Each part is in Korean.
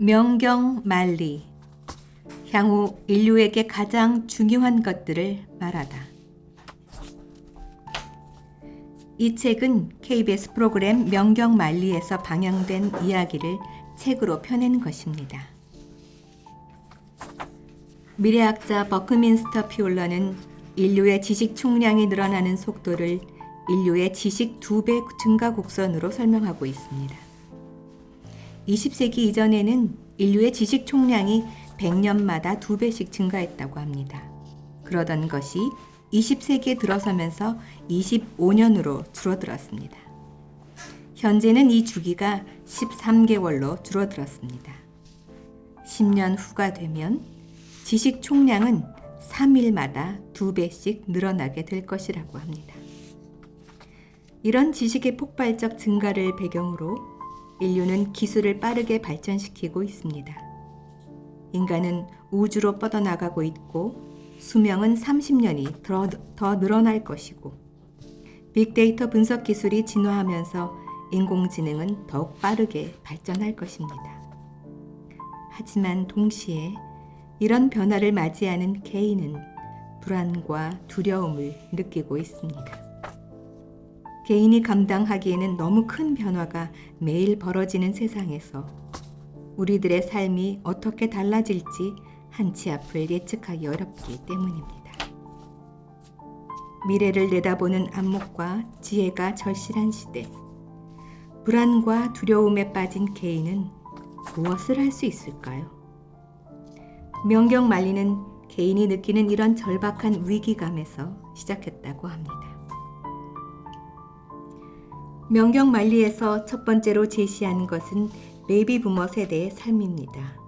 명경만리. 향후 인류에게 가장 중요한 것들을 말하다. 이 책은 KBS 프로그램 명경만리에서 방영된 이야기를 책으로 펴낸 것입니다. 미래학자 버크민스터 퓨어러는 인류의 지식 총량이 늘어나는 속도를 인류의 지식 2배 증가 곡선으로 설명하고 있습니다. 20세기 이전에는 인류의 지식 총량이 100년마다 2배씩 증가했다고 합니다. 그러던 것이 20세기에 들어서면서 25년으로 줄어들었습니다. 현재는 이 주기가 13개월로 줄어들었습니다. 10년 후가 되면 지식 총량은 3일마다 2배씩 늘어나게 될 것이라고 합니다. 이런 지식의 폭발적 증가를 배경으로 인류는 기술을 빠르게 발전시키고 있습니다. 인간은 우주로 뻗어나가고 있고 수명은 30년이 더 늘어날 것이고 빅데이터 분석 기술이 진화하면서 인공지능은 더욱 빠르게 발전할 것입니다. 하지만 동시에 이런 변화를 맞이하는 개인은 불안과 두려움을 느끼고 있습니다. 개인이 감당하기에는 너무 큰 변화가 매일 벌어지는 세상에서 우리들의 삶이 어떻게 달라질지 한치 앞을 예측하기 어렵기 때문입니다. 미래를 내다보는 안목과 지혜가 절실한 시대, 불안과 두려움에 빠진 개인은 무엇을 할 수 있을까요? 명경만리는 개인이 느끼는 이런 절박한 위기감에서 시작했다고 합니다. 명경만리에서 첫 번째로 제시한 것은 베이비부머 세대의 삶입니다.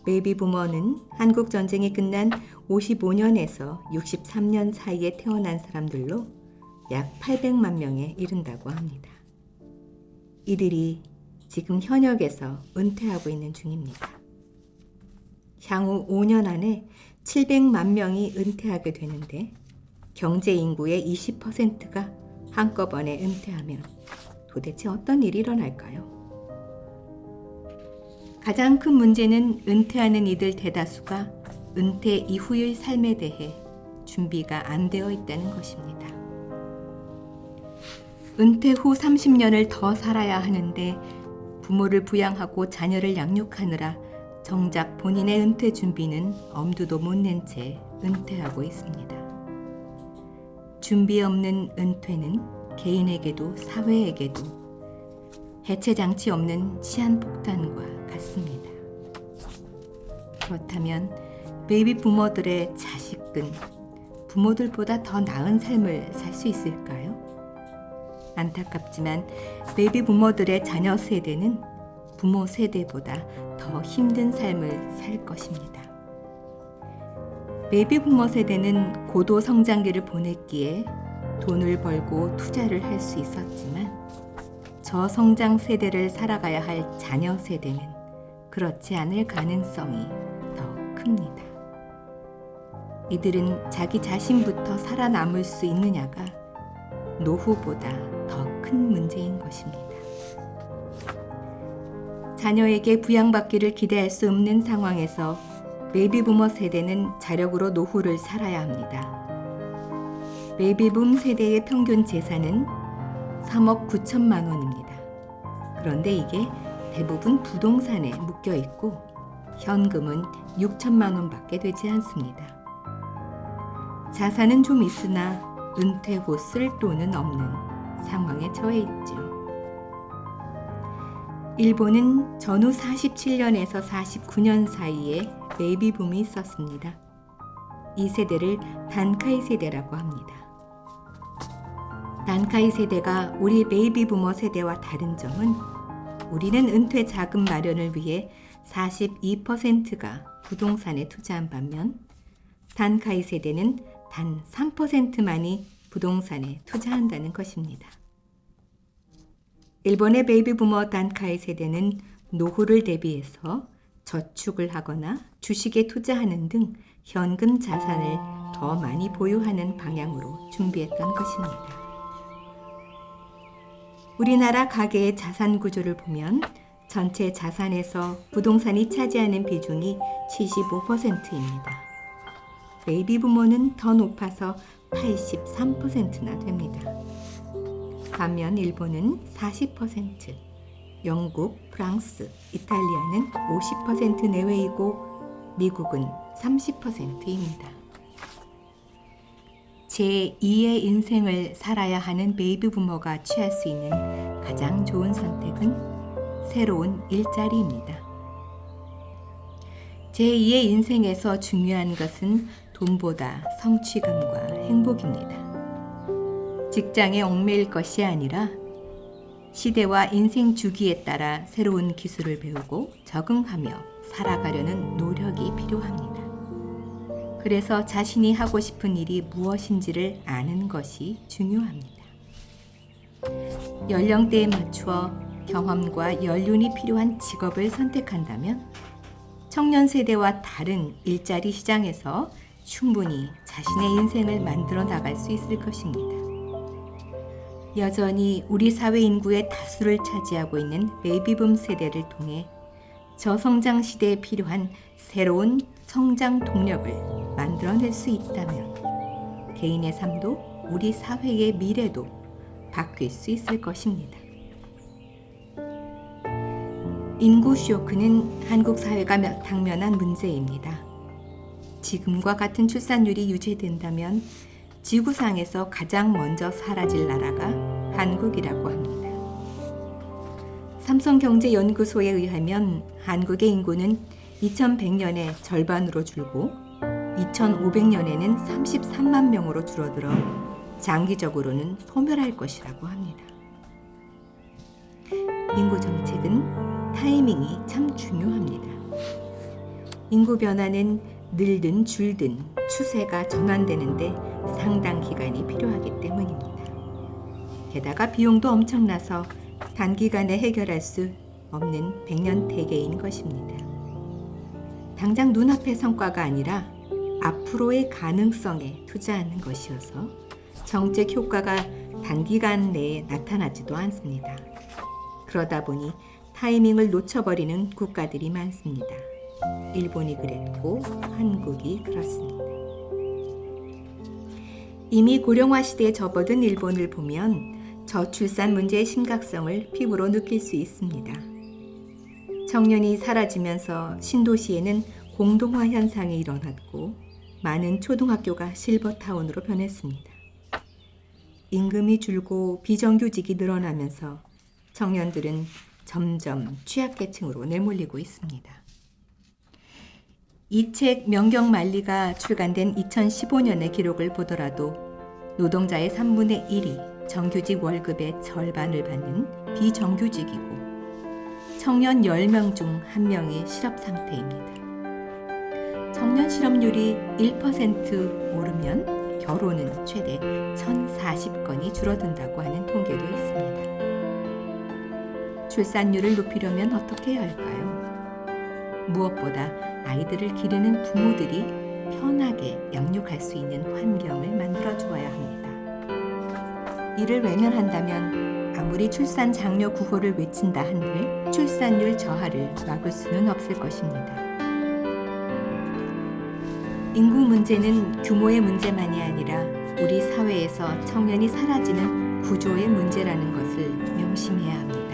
베이비부머는 한국 전쟁이 끝난 55년에서 63년 사이에 태어난 사람들로 약 800만 명에 이른다고 합니다. 이들이 지금 현역에서 은퇴하고 있는 중입니다. 향후 5년 안에 700만 명이 은퇴하게 되는데 경제 인구의 20%가 한꺼번에 은퇴하면 도대체 어떤 일이 일어날까요? 가장 큰 문제는 은퇴하는 이들 대다수가 은퇴 이후의 삶에 대해 준비가 안 되어 있다는 것입니다. 은퇴 후 30년을 더 살아야 하는데 부모를 부양하고 자녀를 양육하느라 정작 본인의 은퇴 준비는 엄두도 못 낸 채 은퇴하고 있습니다. 준비 없는 은퇴는 개인에게도 사회에게도 해체장치 없는 시한폭탄과 같습니다. 그렇다면 베이비 부모들의 자식은 부모들보다 더 나은 삶을 살 수 있을까요? 안타깝지만 베이비 부모들의 자녀 세대는 부모 세대보다 더 힘든 삶을 살 것입니다. 베이비 부모 세대는 고도 성장기를 보냈기에 돈을 벌고 투자를 할 수 있었지만 저성장 세대를 살아가야 할 자녀 세대는 그렇지 않을 가능성이 더 큽니다. 이들은 자기 자신부터 살아남을 수 있느냐가 노후보다 더 큰 문제인 것입니다. 자녀에게 부양받기를 기대할 수 없는 상황에서 베이비부머 세대는 자력으로 노후를 살아야 합니다. 베이비붐 세대의 평균 재산은 3억 9천만 원입니다. 그런데 이게 대부분 부동산에 묶여 있고 현금은 6천만 원밖에 되지 않습니다. 자산은 좀 있으나 은퇴 후 쓸 돈은 없는 상황에 처해 있죠. 일본은 전후 47년에서 49년 사이에 베이비붐이 있었습니다. 이 세대를 단카이 세대라고 합니다. 단카이 세대가 우리 베이비부머 세대와 다른 점은 우리는 은퇴 자금 마련을 위해 42%가 부동산에 투자한 반면 단카이 세대는 단 3%만이 부동산에 투자한다는 것입니다. 일본의 베이비부머 단카이 세대는 노후를 대비해서 저축을 하거나 주식에 투자하는 등 현금 자산을 더 많이 보유하는 방향으로 준비했던 것입니다. 우리나라 가계의 자산 구조를 보면 전체 자산에서 부동산이 차지하는 비중이 75%입니다. 베이비 부모는 더 높아서 83%나 됩니다. 반면 일본은 40%, 영국, 프랑스, 이탈리아는 50% 내외이고 미국은 30%입니다. 제2의 인생을 살아야 하는 베이비 부모가 취할 수 있는 가장 좋은 선택은 새로운 일자리입니다. 제2의 인생에서 중요한 것은 돈보다 성취감과 행복입니다. 직장에 얽매일 것이 아니라 시대와 인생 주기에 따라 새로운 기술을 배우고 적응하며 살아가려는 노력이 필요합니다. 그래서 자신이 하고 싶은 일이 무엇인지를 아는 것이 중요합니다. 연령대에 맞추어 경험과 연륜이 필요한 직업을 선택한다면 청년 세대와 다른 일자리 시장에서 충분히 자신의 인생을 만들어 나갈 수 있을 것입니다. 여전히 우리 사회 인구의 다수를 차지하고 있는 베이비붐 세대를 통해 저성장 시대에 필요한 새로운 성장 동력을 만들어낼 수 있다면 개인의 삶도 우리 사회의 미래도 바뀔 수 있을 것입니다. 인구 쇼크는 한국 사회가 당면한 문제입니다. 지금과 같은 출산율이 유지된다면 지구상에서 가장 먼저 사라질 나라가 한국이라고 합니다. 삼성경제연구소에 의하면 한국의 인구는 2100년에 절반으로 줄고 2500년에는 33만 명으로 줄어들어 장기적으로는 소멸할 것이라고 합니다. 인구 정책은 타이밍이 참 중요합니다. 인구 변화는 늘든 줄든 추세가 전환되는데 상당 기간이 필요하기 때문입니다. 게다가 비용도 엄청나서 단기간에 해결할 수 없는 백년대계인 것입니다. 당장 눈앞의 성과가 아니라 앞으로의 가능성에 투자하는 것이어서 정책 효과가 단기간 내에 나타나지도 않습니다. 그러다 보니 타이밍을 놓쳐버리는 국가들이 많습니다. 일본이 그랬고 한국이 그렇습니다. 이미 고령화 시대에 접어든 일본을 보면 저출산 문제의 심각성을 피부로 느낄 수 있습니다. 청년이 사라지면서 신도시에는 공동화 현상이 일어났고 많은 초등학교가 실버타운으로 변했습니다. 임금이 줄고 비정규직이 늘어나면서 청년들은 점점 취약계층으로 내몰리고 있습니다. 이 책 명경만리가 출간된 2015년의 기록을 보더라도 노동자의 3분의 1이 정규직 월급의 절반을 받는 비정규직이고 청년 10명 중 1명이 실업 상태입니다. 청년 실업률이 1% 오르면 결혼은 최대 1,040건이 줄어든다고 하는 통계도 있습니다. 출산율을 높이려면 어떻게 해야 할까요? 무엇보다 아이들을 기르는 부모들이 편하게 양육할 수 있는 환경을 만들어 주어야 합니다. 이를 외면한다면 아무리 출산 장려 구호를 외친다 한들 출산율 저하를 막을 수는 없을 것입니다. 인구 문제는 규모의 문제만이 아니라 우리 사회에서 청년이 사라지는 구조의 문제라는 것을 명심해야 합니다.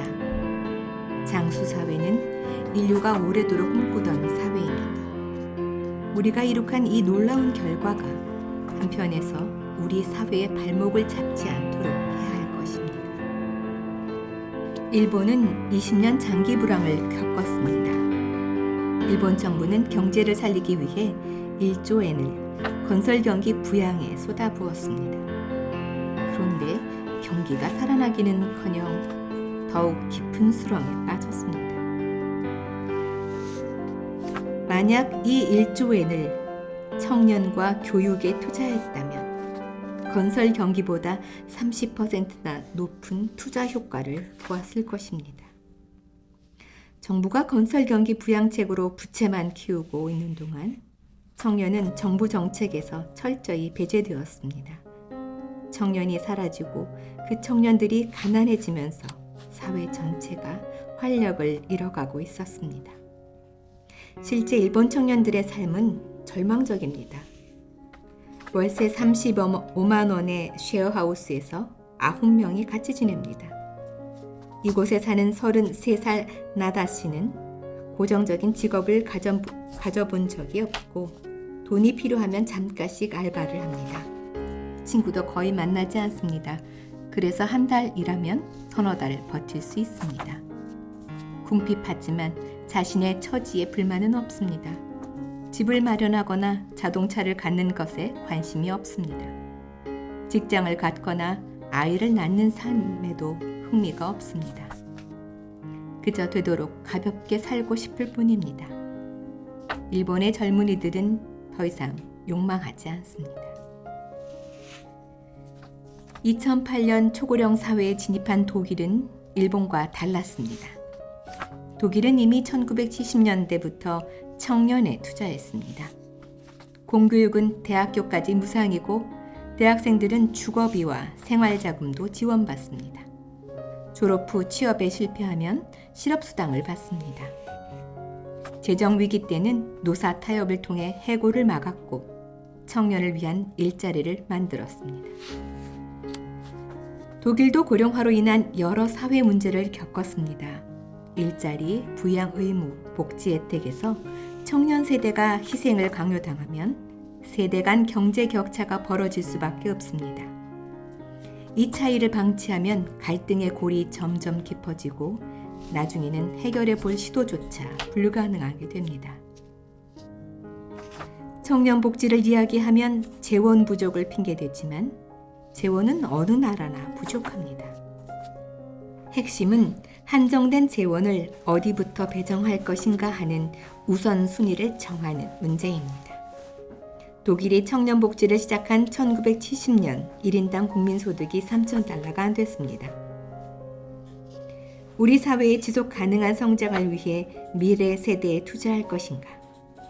장수 사회는 인류가 오래도록 꿈꾸던 사회입니다. 우리가 이룩한 이 놀라운 결과가 한편에서 우리 사회의 발목을 잡지 않도록 해야 할 것입니다. 일본은 20년 장기 불황을 겪었습니다. 일본 정부는 경제를 살리기 위해 1조 엔을 건설 경기 부양에 쏟아부었습니다. 그런데 경기가 살아나기는커녕 더욱 깊은 수렁에 빠졌습니다. 만약 이 1조 엔을 청년과 교육에 투자했다면 건설 경기보다 30%나 높은 투자 효과를 보았을 것입니다. 정부가 건설 경기 부양책으로 부채만 키우고 있는 동안 청년은 정부 정책에서 철저히 배제되었습니다. 청년이 사라지고 그 청년들이 가난해지면서 사회 전체가 활력을 잃어가고 있었습니다. 실제 일본 청년들의 삶은 절망적입니다. 월세 35만 원의 쉐어하우스에서 9명이 같이 지냅니다. 이곳에 사는 33살 나다 씨는 고정적인 직업을 가져본 적이 없고 돈이 필요하면 잠깐씩 알바를 합니다. 친구도 거의 만나지 않습니다. 그래서 한 달 일하면 서너 달 버틸 수 있습니다. 궁핍하지만 자신의 처지에 불만은 없습니다. 집을 마련하거나 자동차를 갖는 것에 관심이 없습니다. 직장을 갖거나 아이를 낳는 삶에도 흥미가 없습니다. 그저 되도록 가볍게 살고 싶을 뿐입니다. 일본의 젊은이들은 더 이상 욕망하지 않습니다. 2008년 초고령 사회에 진입한 독일은 일본과 달랐습니다. 독일은 이미 1970년대부터 청년에 투자했습니다. 공교육은 대학교까지 무상이고 대학생들은 주거비와 생활자금도 지원받습니다. 졸업 후 취업에 실패하면 실업수당을 받습니다. 재정위기 때는 노사 타협을 통해 해고를 막았고 청년을 위한 일자리를 만들었습니다. 독일도 고령화로 인한 여러 사회 문제를 겪었습니다. 일자리, 부양 의무, 복지 혜택에서 청년 세대가 희생을 강요당하면 세대 간 경제 격차가 벌어질 수밖에 없습니다. 이 차이를 방치하면 갈등의 골이 점점 깊어지고 나중에는 해결해 볼 시도조차 불가능하게 됩니다. 청년 복지를 이야기하면 재원 부족을 핑계대지만 재원은 어느 나라나 부족합니다. 핵심은 한정된 재원을 어디부터 배정할 것인가 하는 우선순위를 정하는 문제입니다. 독일이 청년 복지를 시작한 1970년 1인당 국민소득이 3,000달러가 안 됐습니다. 우리 사회의 지속 가능한 성장을 위해 미래 세대에 투자할 것인가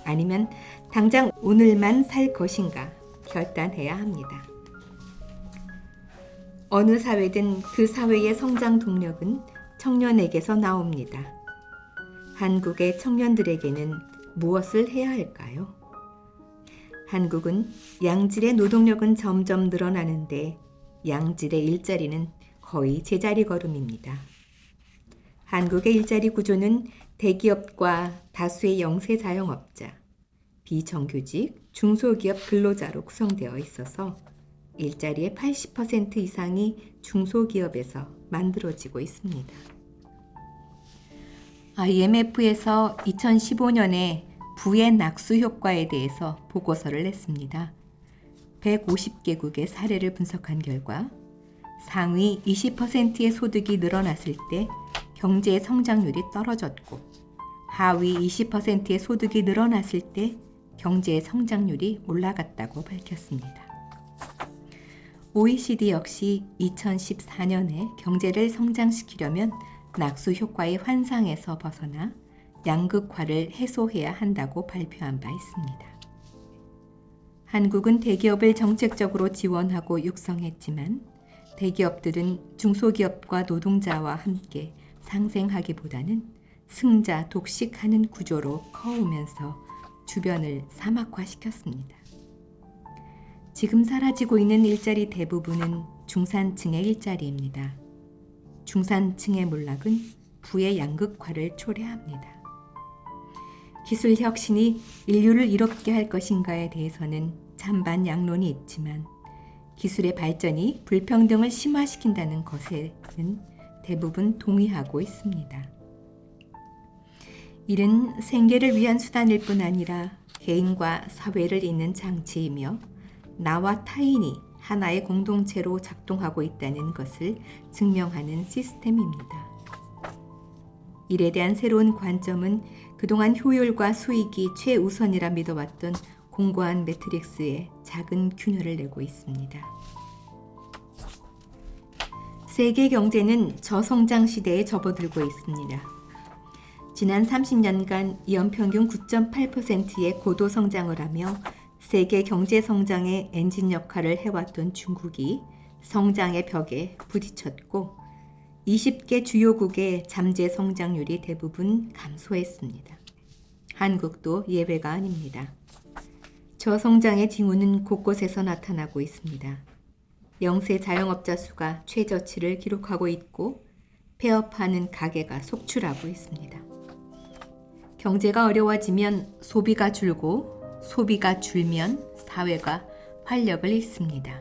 아니면 당장 오늘만 살 것인가 결단해야 합니다. 어느 사회든 그 사회의 성장 동력은 청년에게서 나옵니다. 한국의 청년들에게는 무엇을 해야 할까요? 한국은 양질의 노동력은 점점 늘어나는데 양질의 일자리는 거의 제자리 걸음입니다. 한국의 일자리 구조는 대기업과 다수의 영세 자영업자, 비정규직, 중소기업 근로자로 구성되어 있어서 일자리의 80% 이상이 중소기업에서 만들어지고 있습니다. IMF에서 2015년에 부의 낙수 효과에 대해서 보고서를 냈습니다. 150개국의 사례를 분석한 결과 상위 20%의 소득이 늘어났을 때 경제의 성장률이 떨어졌고 하위 20%의 소득이 늘어났을 때 경제의 성장률이 올라갔다고 밝혔습니다. OECD 역시 2014년에 경제를 성장시키려면 낙수 효과의 환상에서 벗어나 양극화를 해소해야 한다고 발표한 바 있습니다. 한국은 대기업을 정책적으로 지원하고 육성했지만 대기업들은 중소기업과 노동자와 함께 상생하기보다는 승자 독식하는 구조로 커오면서 주변을 사막화시켰습니다. 지금 사라지고 있는 일자리 대부분은 중산층의 일자리입니다. 중산층의 몰락은 부의 양극화를 초래합니다. 기술 혁신이 인류를 이롭게 할 것인가에 대해서는 찬반양론이 있지만 기술의 발전이 불평등을 심화시킨다는 것에는 대부분 동의하고 있습니다. 이는 생계를 위한 수단일 뿐 아니라 개인과 사회를 잇는 장치이며 나와 타인이 하나의 공동체로 작동하고 있다는 것을 증명하는 시스템입니다. 일에 대한 새로운 관점은 그동안 효율과 수익이 최우선이라 믿어왔던 공고한 매트릭스에 작은 균열을 내고 있습니다. 세계 경제는 저성장 시대에 접어들고 있습니다. 지난 30년간 연평균 9.8%의 고도 성장을 하며 세계 경제 성장의 엔진 역할을 해왔던 중국이 성장의 벽에 부딪혔고 20개 주요국의 잠재 성장률이 대부분 감소했습니다. 한국도 예외가 아닙니다. 저성장의 징후는 곳곳에서 나타나고 있습니다. 영세 자영업자 수가 최저치를 기록하고 있고 폐업하는 가게가 속출하고 있습니다. 경제가 어려워지면 소비가 줄고 소비가 줄면 사회가 활력을 잃습니다.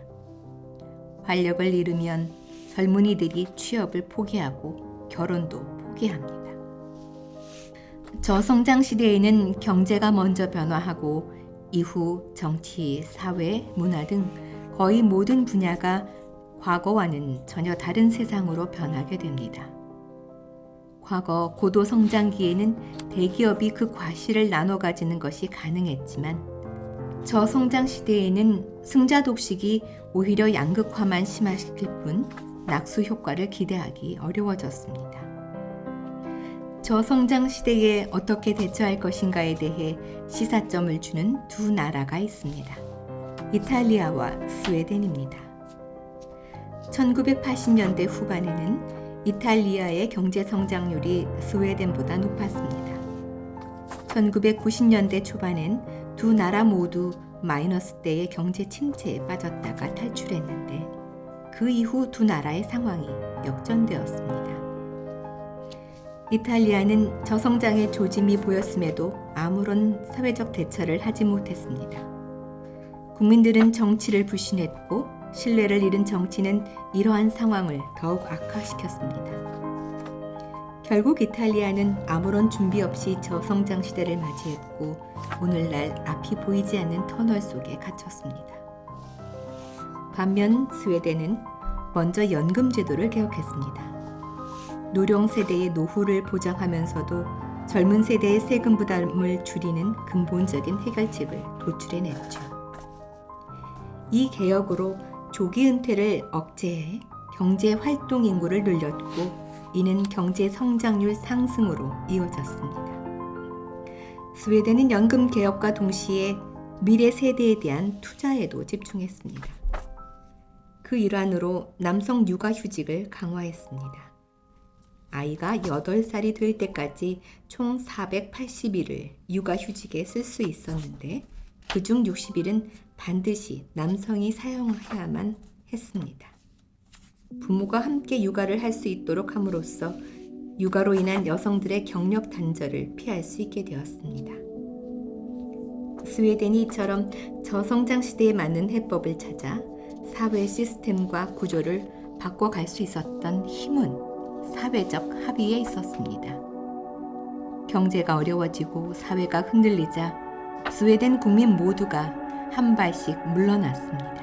활력을 잃으면 젊은이들이 취업을 포기하고 결혼도 포기합니다. 저성장 시대에는 경제가 먼저 변화하고 이후 정치, 사회, 문화 등 거의 모든 분야가 과거와는 전혀 다른 세상으로 변하게 됩니다. 과거 고도 성장기에는 대기업이 그 과실을 나눠 가지는 것이 가능했지만 저성장 시대에는 승자 독식이 오히려 양극화만 심화시킬 뿐 낙수 효과를 기대하기 어려워졌습니다. 저성장 시대에 어떻게 대처할 것인가에 대해 시사점을 주는 두 나라가 있습니다. 이탈리아와 스웨덴입니다. 1980년대 후반에는 이탈리아의 경제 성장률이 스웨덴보다 높았습니다. 1990년대 초반엔 두 나라 모두 마이너스대의 경제 침체에 빠졌다가 탈출했는데 그 이후 두 나라의 상황이 역전되었습니다. 이탈리아는 저성장의 조짐이 보였음에도 아무런 사회적 대처를 하지 못했습니다. 국민들은 정치를 불신했고 신뢰를 잃은 정치는 이러한 상황을 더욱 악화시켰습니다. 결국 이탈리아는 아무런 준비 없이 저성장 시대를 맞이했고 오늘날 앞이 보이지 않는 터널 속에 갇혔습니다. 반면 스웨덴은 먼저 연금 제도를 개혁했습니다. 노령 세대의 노후를 보장하면서도 젊은 세대의 세금 부담을 줄이는 근본적인 해결책을 도출해냈죠. 이 개혁으로 조기 은퇴를 억제해 경제 활동 인구를 늘렸고 이는 경제 성장률 상승으로 이어졌습니다. 스웨덴은 연금 개혁과 동시에 미래 세대에 대한 투자에도 집중했습니다. 그 일환으로 남성 육아휴직을 강화했습니다. 아이가 8살이 될 때까지 총 480일을 육아휴직에 쓸 수 있었는데 그중 60일은 반드시 남성이 사용해야만 했습니다. 부모가 함께 육아를 할 수 있도록 함으로써 육아로 인한 여성들의 경력 단절을 피할 수 있게 되었습니다. 스웨덴이 이처럼 저성장 시대에 맞는 해법을 찾아 사회 시스템과 구조를 바꿔갈 수 있었던 힘은 사회적 합의에 있었습니다. 경제가 어려워지고 사회가 흔들리자 스웨덴 국민 모두가 한 발씩 물러났습니다.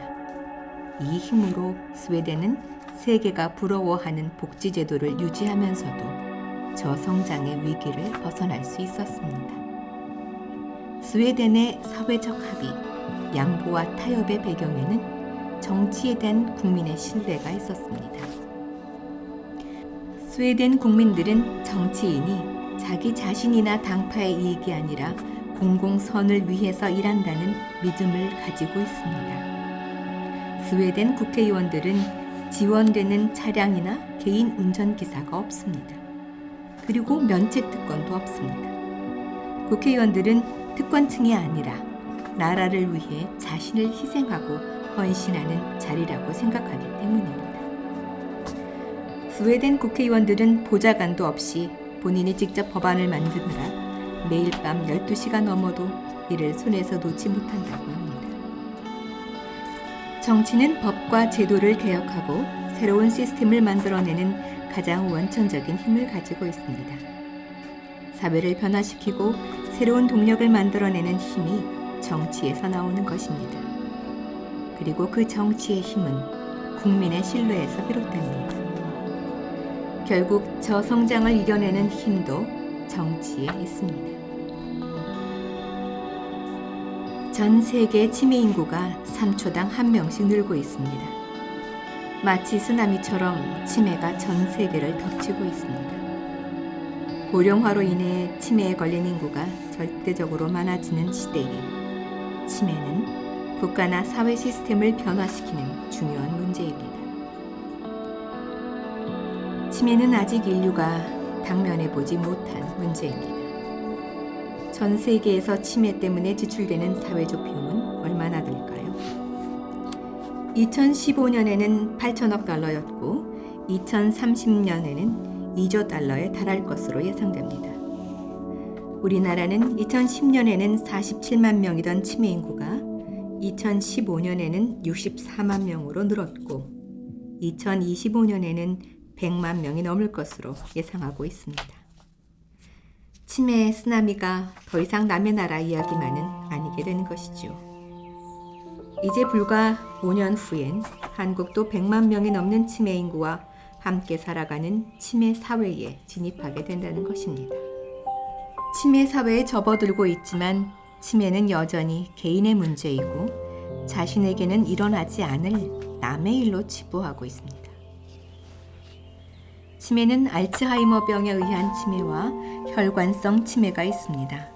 이 힘으로 스웨덴은 세계가 부러워하는 복지제도를 유지하면서도 저성장의 위기를 벗어날 수 있었습니다. 스웨덴의 사회적 합의, 양보와 타협의 배경에는 정치에 대한 국민의 신뢰가 있었습니다. 스웨덴 국민들은 정치인이 자기 자신이나 당파의 이익이 아니라 공공선을 위해서 일한다는 믿음을 가지고 있습니다. 스웨덴 국회의원들은 지원되는 차량이나 개인 운전기사가 없습니다. 그리고 면책 특권도 없습니다. 국회의원들은 특권층이 아니라 나라를 위해 자신을 희생하고 헌신하는 자리라고 생각하기 때문입니다. 스웨덴 국회의원들은 보좌관도 없이 본인이 직접 법안을 만드느라 매일 밤 12시가 넘어도 이를 손에서 놓지 못한다고 합니다. 정치는 법과 제도를 개혁하고 새로운 시스템을 만들어내는 가장 원천적인 힘을 가지고 있습니다. 사회를 변화시키고 새로운 동력을 만들어내는 힘이 정치에서 나오는 것입니다. 그리고 그 정치의 힘은 국민의 신뢰에서 비롯됩니다. 결국 저성장을 이겨내는 힘도 정치에 있습니다. 전 세계 치매 인구가 3초당 1명씩 늘고 있습니다. 마치 쓰나미처럼 치매가 전 세계를 덮치고 있습니다. 고령화로 인해 치매에 걸린 인구가 절대적으로 많아지는 시대에 치매는 국가나 사회 시스템을 변화시키는 중요한 문제입니다. 치매는 아직 인류가 당면해 보지 못한 문제입니다. 전 세계에서 치매 때문에 지출되는 사회적 비용은 얼마나 될까요? 2015년에는 8천억 달러였고 2030년에는 2조 달러에 달할 것으로 예상됩니다. 우리나라는 2010년에는 47만 명이던 치매 인구가 2015년에는 64만 명으로 늘었고 2025년에는 100만 명이 넘을 것으로 예상하고 있습니다. 치매의 쓰나미가 더 이상 남의 나라 이야기만은 아니게 되는 것이죠. 이제 불과 5년 후엔 한국도 100만 명이 넘는 치매 인구와 함께 살아가는 치매 사회에 진입하게 된다는 것입니다. 치매 사회에 접어들고 있지만 치매는 여전히 개인의 문제이고 자신에게는 일어나지 않을 남의 일로 치부하고 있습니다. 치매는 알츠하이머병에 의한 치매와 혈관성 치매가 있습니다.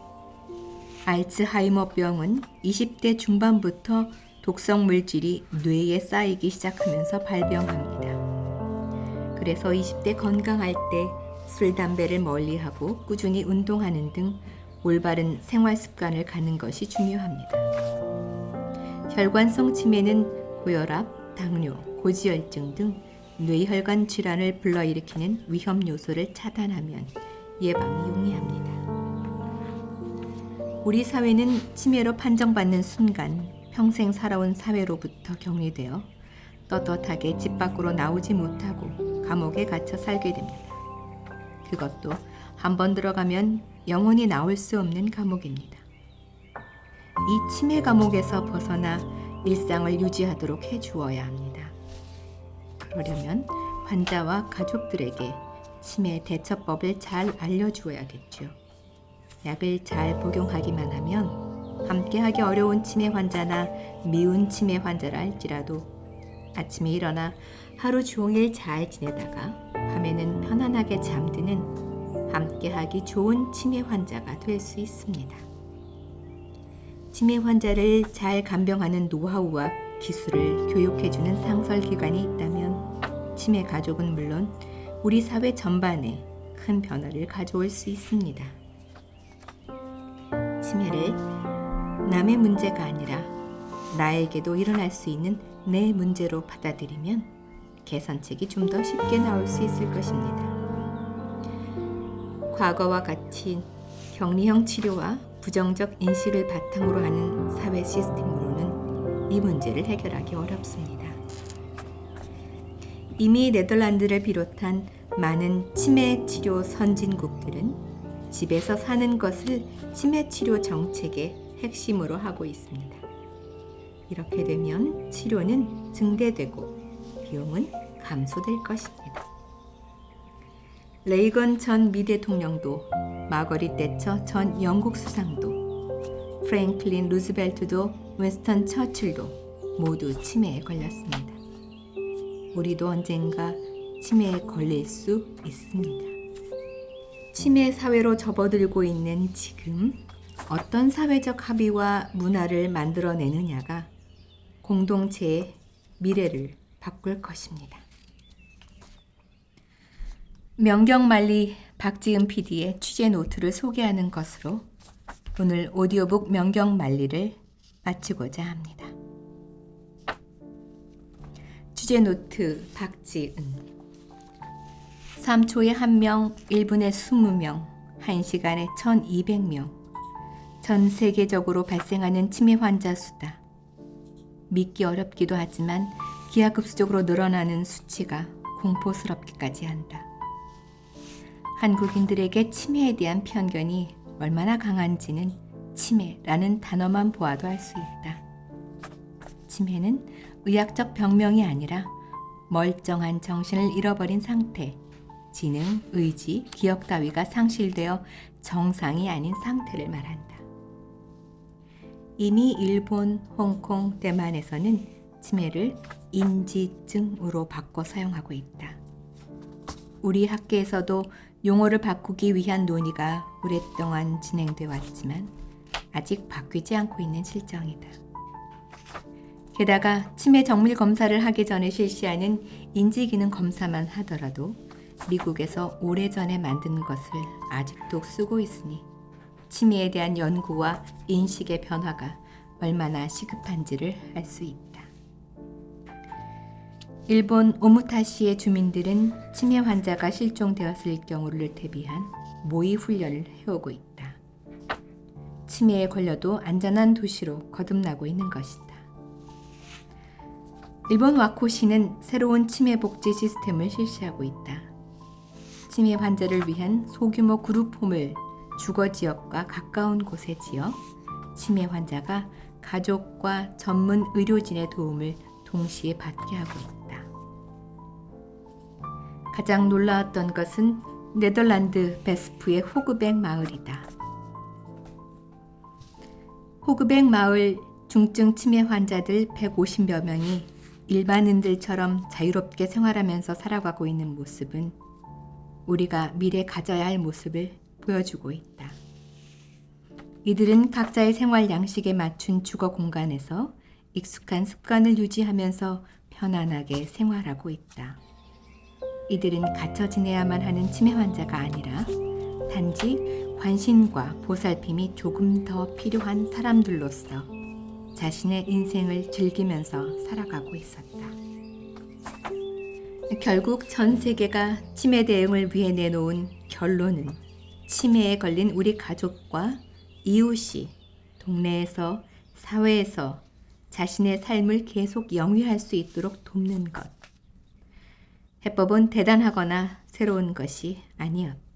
알츠하이머병은 20대 중반부터 독성 물질이 뇌에 쌓이기 시작하면서 발병합니다. 그래서 20대 건강할 때 술, 담배를 멀리하고 꾸준히 운동하는 등 올바른 생활 습관을 갖는 것이 중요합니다. 혈관성 치매는 고혈압, 당뇨, 고지혈증 등 뇌혈관 질환을 불러일으키는 위험 요소를 차단하면 예방이 용이합니다. 우리 사회는 치매로 판정받는 순간 평생 살아온 사회로부터 격리되어 떳떳하게 집 밖으로 나오지 못하고 감옥에 갇혀 살게 됩니다. 그것도 한번 들어가면 영원히 나올 수 없는 감옥입니다. 이 치매 감옥에서 벗어나 일상을 유지하도록 해주어야 합니다. 그러려면 환자와 가족들에게 치매 대처법을 잘 알려주어야겠죠. 약을 잘 복용하기만 하면 함께하기 어려운 치매 환자나 미운 치매 환자라 할지라도 아침에 일어나 하루 종일 잘 지내다가 밤에는 편안하게 잠드는 함께하기 좋은 치매 환자가 될 수 있습니다. 치매 환자를 잘 간병하는 노하우와 기술을 교육해주는 상설기관이 있다면 치매 가족은 물론 우리 사회 전반에 큰 변화를 가져올 수 있습니다. 치매를 남의 문제가 아니라 나에게도 일어날 수 있는 내 문제로 받아들이면 개선책이 좀 더 쉽게 나올 수 있을 것입니다. 과거와 같이 격리형 치료와 부정적 인식을 바탕으로 하는 사회 시스템으로는 이 문제를 해결하기 어렵습니다. 이미 네덜란드를 비롯한 많은 치매 치료 선진국들은 집에서 사는 것을 치매 치료 정책의 핵심으로 하고 있습니다. 이렇게 되면 치료는 증대되고 비용은 감소될 것입니다. 레이건 전 미 대통령도, 마거릿 대처 전 영국 수상도, 프랭클린 루즈벨트도, 윈스턴 처칠도 모두 치매에 걸렸습니다. 우리도 언젠가 치매에 걸릴 수 있습니다. 치매 사회로 접어들고 있는 지금 어떤 사회적 합의와 문화를 만들어내느냐가 공동체의 미래를 바꿀 것입니다. 명경만리 박지은 PD의 취재 노트를 소개하는 것으로 오늘 오디오북 명경만리를 마치고자 합니다. 취재 노트 박지은 3초에 1명, 1분에 20명, 1시간에 1200명. 전 세계적으로 발생하는 치매 환자 수다. 믿기 어렵기도 하지만 기하급수적으로 늘어나는 수치가 공포스럽기까지 한다. 한국인들에게 치매에 대한 편견이 얼마나 강한지는 치매라는 단어만 보아도 알 수 있다. 치매는 의학적 병명이 아니라 멀쩡한 정신을 잃어버린 상태, 지능, 의지, 기억 따위가 상실되어 정상이 아닌 상태를 말한다. 이미 일본, 홍콩, 대만에서는 치매를 인지증으로 바꿔 사용하고 있다. 우리 학계에서도 용어를 바꾸기 위한 논의가 오랫동안 진행돼 왔지만 아직 바뀌지 않고 있는 실정이다. 게다가 치매 정밀 검사를 하기 전에 실시하는 인지기능 검사만 하더라도 미국에서 오래전에 만든 것을 아직도 쓰고 있으니 치매에 대한 연구와 인식의 변화가 얼마나 시급한지를 알 수 있다. 일본 오무타시의 주민들은 치매 환자가 실종되었을 경우를 대비한 모의 훈련을 해오고 있다. 치매에 걸려도 안전한 도시로 거듭나고 있는 것이다. 일본 와코시는 새로운 치매 복지 시스템을 실시하고 있다. 치매 환자를 위한 소규모 그룹홈을 주거 지역과 가까운 곳에 지어 치매 환자가 가족과 전문 의료진의 도움을 동시에 받게 하고 있다. 가장 놀라웠던 것은 네덜란드 베스프의 호그백 마을이다. 호그백 마을 중증 치매 환자들 150여 명이 일반인들처럼 자유롭게 생활하면서 살아가고 있는 모습은 우리가 미래 가져야 할 모습을 보여주고 있다. 이들은 각자의 생활 양식에 맞춘 주거 공간에서 익숙한 습관을 유지하면서 편안하게 생활하고 있다. 이들은 갇혀 지내야만 하는 치매 환자가 아니라 단지 관심과 보살핌이 조금 더 필요한 사람들로서 자신의 인생을 즐기면서 살아가고 있었다. 결국 전 세계가 치매 대응을 위해 내놓은 결론은 치매에 걸린 우리 가족과 이웃이 동네에서, 사회에서 자신의 삶을 계속 영위할 수 있도록 돕는 것. 해법은 대단하거나 새로운 것이 아니었다.